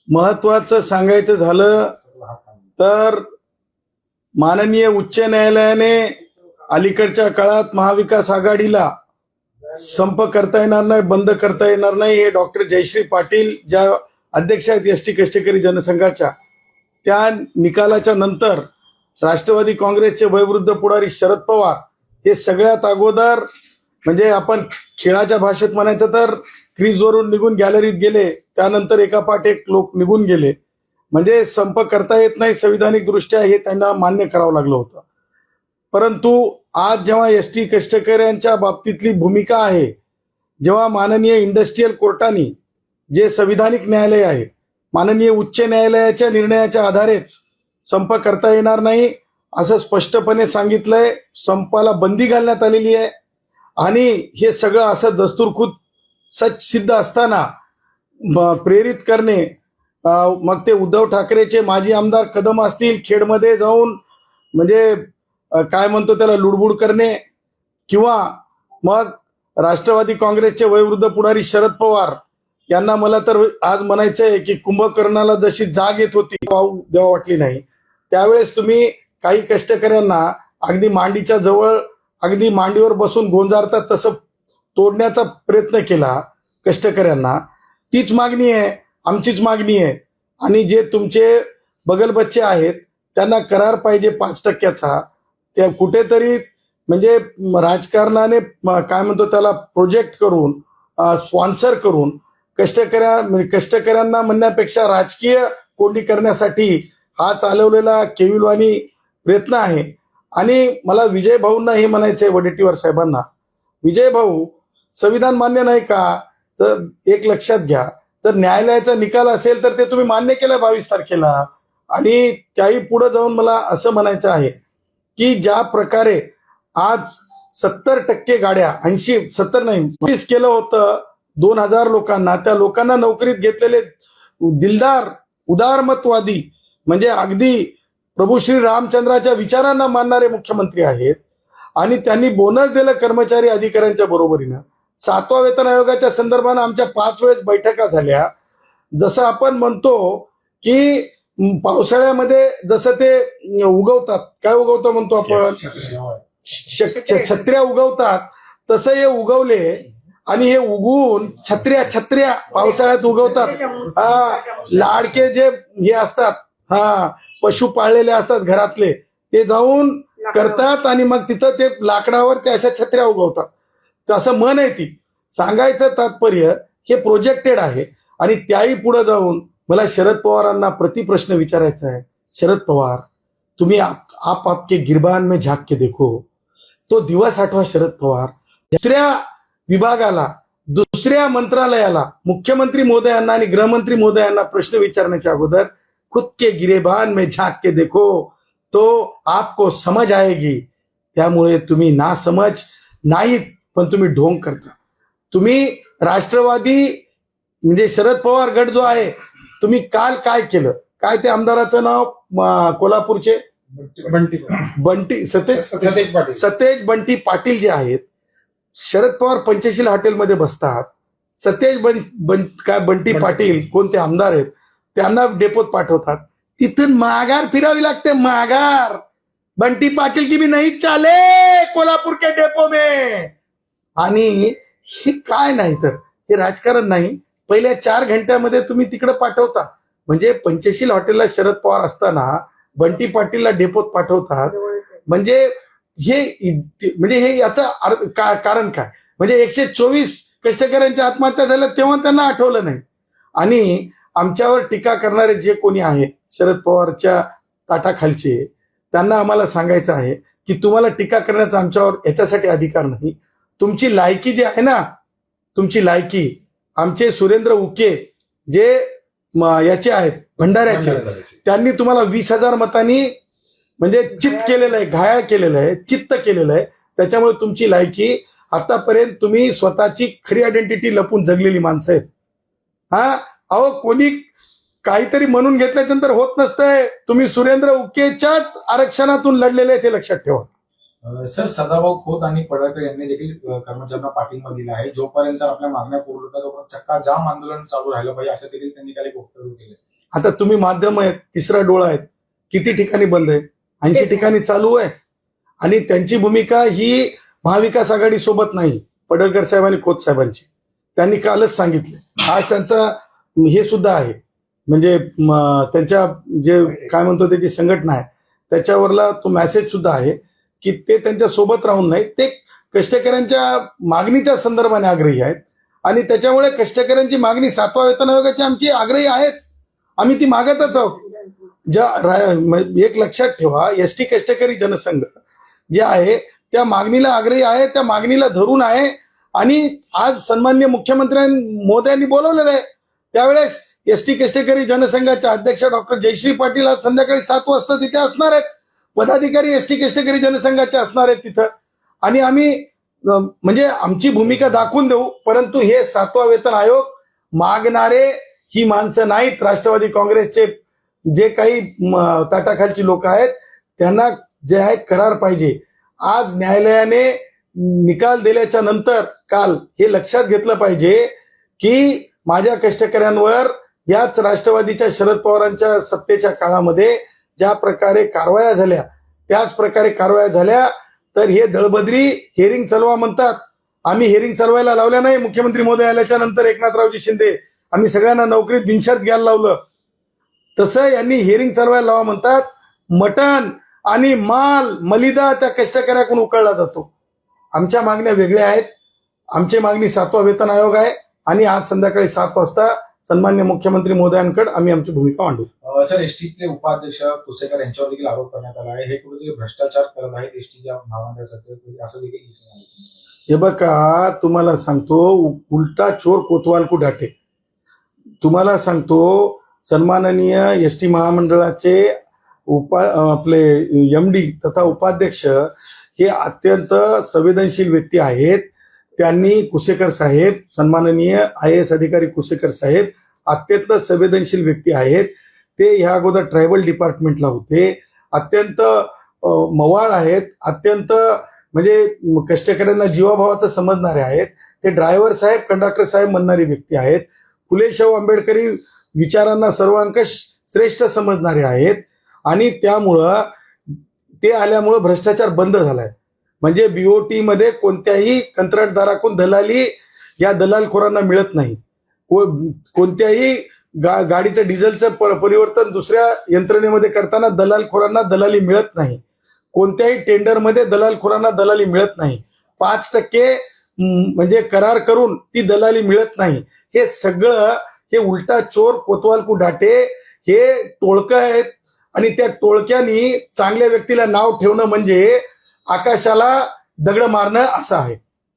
महत्वाचं सांगायचं झालं तर माननीय उच्च न्यायालयाने अलीकडच्या काळात महाविकास आघाडीला संप करता येणार नाही, बंद करता येणार नाही, हे डॉक्टर जयश्री पाटील ज्या अध्यक्ष आहेत एसटी कष्टकरी जनसंघाच्या, त्या निकालाच्या नंतर राष्ट्रवादी काँग्रेसचे वयोवृद्ध पुढारी शरद पवार हे सगळ्यात अगोदर, म्हणजे आपण खेळाच्या भाषेत म्हणायचं तर क्रीजवरून निघून गॅलरीत गेले, त्यानंतर एकापाठ एक लोक निघून गेले. म्हणजे संप करता येत नाही संविधानिक दृष्ट्या, हे त्यांना मान्य करावं लागलं होतं. परंतु आज जेव्हा एसटी कष्टकऱ्यांच्या बाबतीतली भूमिका आहे, जेव्हा माननीय इंडस्ट्रियल कोर्टाने, जे संविधानिक न्यायालय आहे, माननीय उच्च न्यायालयाच्या निर्णयाच्या आधारेच संप करता येणार नाही असं स्पष्टपणे सांगितलंय, संपाला बंदी घालण्यात आलेली आहे. आणि हे सगळं असं दस्तूरखुद सच सिद्ध असताना प्रेरित करणे, मग ते उद्धव ठाकरेचे माजी आमदार कदम असतील, खेडमध्ये जाऊन म्हणजे काय म्हणतो त्याला लुडबुड करणे, किंवा मग राष्ट्रवादी काँग्रेसचे वयोवृद्ध पुढारी शरद पवार यांना मला तर आज म्हणायचंय की कुंभकर्णाला जशी जाग येत होती देवा वाटली नाही, त्यावेळेस तुम्ही काही कष्टकऱ्यांना अगदी मांडीच्या जवळ, अगदी मांडीवर बसून गोंजारतात तसं तोडण्याचा प्रयत्न केला कष्टकऱ्यांना. तीच मागणी आहे, आमचीच मागणी आहे. आणि जे तुमचे बगलबच्चे आहेत त्यांना करार पाहिजे 5%चा. त्या कुठेतरी म्हणजे राजकारणाने काय म्हणतो त्याला प्रोजेक्ट करून, स्पॉन्सर करून कष्टकऱ्यांना म्हणण्यापेक्षा राजकीय कोंडी करण्यासाठी हा चालवलेला केविलवाणी प्रयत्न आहे. आणि मला विजय भाऊंना हे म्हणायचंय, वडेट्टीवार साहेबांना, विजय भाऊ, संविधान मान्य नाही का? तर एक लक्षात घ्या, जर न्यायालयाचा निकाल असेल तर ते तुम्ही मान्य केलं 22 तारखेला. आणि त्याही पुढे जाऊन मला असं म्हणायचं आहे की ज्या प्रकारे आज 70% गाड्या, 70 नाही 20 केलं होतं 2000 लोकांना, त्या लोकांना नोकरीत घेतलेले दिलदार उदारमतवादी, म्हणजे अगदी प्रभू श्री रामचंद्राच्या विचारांना मानणारे मुख्यमंत्री आहेत. आणि त्यांनी बोनस दिलं कर्मचारी अधिकाऱ्यांच्या बरोबरीनं. 7व्या वेतन आयोगाच्या संदर्भानं आमच्या 5 वेळेस बैठका झाल्या. जसं आपण म्हणतो की पावसाळ्यामध्ये जसं ते उगवतात, काय उगवतं म्हणतो आपण, छत्र्या उगवतात, तसं हे उगवले. आणि हे उगवून छत्र्या पावसाळ्यात उगवतात. लाडके जे हे असतात, पशु पाळलेले असतात घरातले, ते जाऊन करतात आणि मग तिथं ते लाकडावर ते अशा छत्र्या उगवतात. असं मन आहे ती. सांगायचं तात्पर्य हे प्रोजेक्टेड आहे. आणि त्याही पुढे जाऊन मला शरद पवारांना प्रतिप्रश्न विचारायचा आहे. शरद पवार, तुम्ही आप आपके गिरबान में झाक के देखो, तो दिवस आठवा. शरद पवार, दुसऱ्या विभागाला, दुसऱ्या मंत्रालयाला, मुख्यमंत्री महोदयांना आणि गृहमंत्री महोदयांना प्रश्न विचारण्याच्या अगोदर खुद के गिरेबान में झाक के देखो तो आपको समझ आएगी. त्यामुळे तुम्ही ना समज नाहीत, पण तुम्ही ढोंग करता. तुम्ही राष्ट्रवादी म्हणजे शरद पवार गट जो आहे, तुम्ही काल काय केलं? काय ते आमदाराचं नाव कोल्हापूरचे बंटी सतेज बंटी पाटील जे आहेत, शरद पवार पंचशील हॉटेलमध्ये बसतात. सतेज बंटी पाटील कोणते आमदार आहेत, त्यांना डेपोत पाठवतात. तिथून माघार फिरावी लागते, माघार. बंटी पाटिल की भी नहीं चाले कोल्हापूर के डेपो में. आणि हे काय नाही तर हे राजकारण नाही. पहिल्या 4 घंट्यामध्ये तुम्ही तिकडे पाठवता. म्हणजे पंचशील हॉटेलला शरद पवार असताना बंटी पाटीलला डेपोत पाठवतात. म्हणजे हे याचं कारण काय? म्हणजे 124 कष्टकऱ्यांच्या आत्महत्या झाल्या तेव्हा त्यांना आठवलं नाही. आणि आमच्यावर टीका करणारे जे कोणी आहेत शरद पवारच्या ताटाखालचे, त्यांना आम्हाला सांगायचं आहे की तुम्हाला टीका करण्याचा आमच्यावर याच्यासाठी अधिकार नाही. तुमची लायकी जी आहे ना, तुमची लायकी, आमचे सुरेंद्र उके जे याचे आहेत भंडाऱ्याचे, त्यांनी तुम्हाला 20,000 मतांनी म्हणजे चित्त केलेलं आहे, घायाळ केलेलं आहे, चित्त केलेलं आहे. त्याच्यामुळे तुमची लायकी, आतापर्यंत तुम्ही स्वतःची खरी आयडेंटिटी लपून जगलेली माणसं आहेत. अहो, कोणी काहीतरी म्हणून घेतल्यानंतर होत नसतंय. तुम्ही सुरेंद्र उकेच्याच आरक्षणातून लढलेले आहे, ते लक्षात ठेवा. सर, सदाभाऊ खोत आणि पडळकर यांनी देखील कर्मचाऱ्यांना पाठिंबा दिला आहे. जोपर्यंत आपल्या मागण्या पूर्ण होतात तोपर्यंत चक्का जाम आंदोलन चालू राहिलं पाहिजे, असं देखील त्यांनी काही वक्तव्य केलं. आता तुम्ही माध्यम आहेत, तिसरा डोळा आहेत, किती ठिकाणी बंद आहे? 80 ठिकाणी चालू आहे. आणि त्यांची भूमिका ही महाविकास आघाडी सोबत नाही, पडळकर साहेब आणि खोत साहेबांची. त्यांनी कालच सांगितले. आज त्यांचा हे सुद्धा आहे, म्हणजे त्यांच्या जे काय म्हणतो त्याची संघटना आहे त्याच्यावरला तो मेसेज सुद्धा आहे की ते त्यांच्या सोबत राहून नाही, ते कष्टकऱ्यांच्या मागणीच्या संदर्भाने आग्रही आहेत. आणि त्याच्यामुळे कष्टकऱ्यांची मागणी 7व्या वेतन आयोगाची आमची आग्रही आहेच, आम्ही ती मागतच आहोत. एक लक्षात ठेवा, एसटी कष्टकरी जनसंघ जे आहे त्या मागणीला आग्रही आहे, त्या मागणीला धरून आहे. आणि आज सन्माननीय मुख्यमंत्री मोदयांनी बोलवलेलं आहे, त्यावेळेस एसटी कष्टकरी जनसंघाचे अध्यक्ष डॉक्टर जयश्री पाटील आज संध्याकाळी 7 वाजता तिथे असणार आहेत. पदाधिकारी एसटी कष्टकरी जनसंघाचे असणार आहेत तिथं. आणि आम्ही म्हणजे आमची भूमिका दाखवून देऊ, परंतु हे 7वा वेतन आयोग मागणारे ही माणसं नाहीत. राष्ट्रवादी काँग्रेसचे जे काही ताटाखालची लोक आहेत त्यांना जे आहे करार पाहिजे. आज न्यायालयाने निकाल दिल्याच्या नंतर काल हे लक्षात घेतलं पाहिजे की माझ्या कष्टकऱ्यांवर याच राष्ट्रवादीच्या शरद पवारांच्या सत्तेच्या काळामध्ये ज्या प्रकारे कारवाया झाल्या त्याच प्रकारे कारवाया झाल्या. तर हे दळबद्री हेरिंग चालवा म्हणतात. आम्ही हेरिंग चालवायला लावल्या नाही. मुख्यमंत्री मोदी आल्याच्या नंतर एकनाथरावजी शिंदे आम्ही सगळ्यांना नोकरीत बिनशर्त घ्यायला लावलं, तसं यांनी हेरिंग चालवायला लावा म्हणतात. मटण आणि माल मलिदा त्या कष्टकऱ्याकडून उकळला जातो. आमच्या मागण्या वेगळ्या आहेत. आमची मागणी 7वा वेतन आयोग आहे आणि आज संध्याकाळी 7 वाजता सन्मान्य मुख्यमंत्री मोदयांकडे आम्ही आमची भूमिका मांडू. सर, एसटीचे उपाध्यक्ष कुसेकर यांच्यावर देखील आरोप करण्यात आला आहे, हे कुठेतरी भ्रष्टाचार करत आहेत एसटीच्या महामंडळासाठी, असं देखील दिसून आलं. हे बघा, तुम्हाला सांगतो, उलटा चोर कोतवाल को डाटे. तुम्हाला सांगतो, सन्माननीय एसटी महामंडळाचे आपले एमडी तथा उपाध्यक्ष हे अत्यंत संवेदनशील व्यक्ती आहेत. त्यांनी कुसेकर साहेब, सन्माननीय IAS अधिकारी कुसेकर साहेब अत्यंत संवेदनशील व्यक्ती आहेत. ते ह्या अगोदर ट्रायबल डिपार्टमेंटला होते, अत्यंत मवाळ आहेत, अत्यंत म्हणजे कष्टकऱ्यांना जीवाभावाचं समजणारे आहेत. ते ड्रायव्हर साहेब, कंडक्टर साहेब म्हणणारी व्यक्ती आहेत. फुले शाहू आंबेडकरी विचारांना सर्वांकष श्रेष्ठ समजणारे आहेत. आणि त्यामुळं ते आल्यामुळं भ्रष्टाचार बंद झालाय. म्हणजे BOT मध्ये कोणत्याही कंत्राटदाराकडून दलाली या दलालखोरांना मिळत नाही. कोणत्याही गाडीचं डिझेलचं परिवर्तन दुसऱ्या यंत्रणेमध्ये करताना दलालखोरांना दलाली मिळत नाही. कोणत्याही टेंडरमध्ये दलालखोरांना दलाली मिळत नाही. 5% म्हणजे करार करून ती दलाली मिळत नाही. हे सगळं हे उलटा चोर कोतवाल को डाटे हे टोळकं आहेत. आणि त्या टोळक्यांनी चांगल्या व्यक्तीला नाव ठेवणं म्हणजे आकाशाला दगड मारणं असं आहे.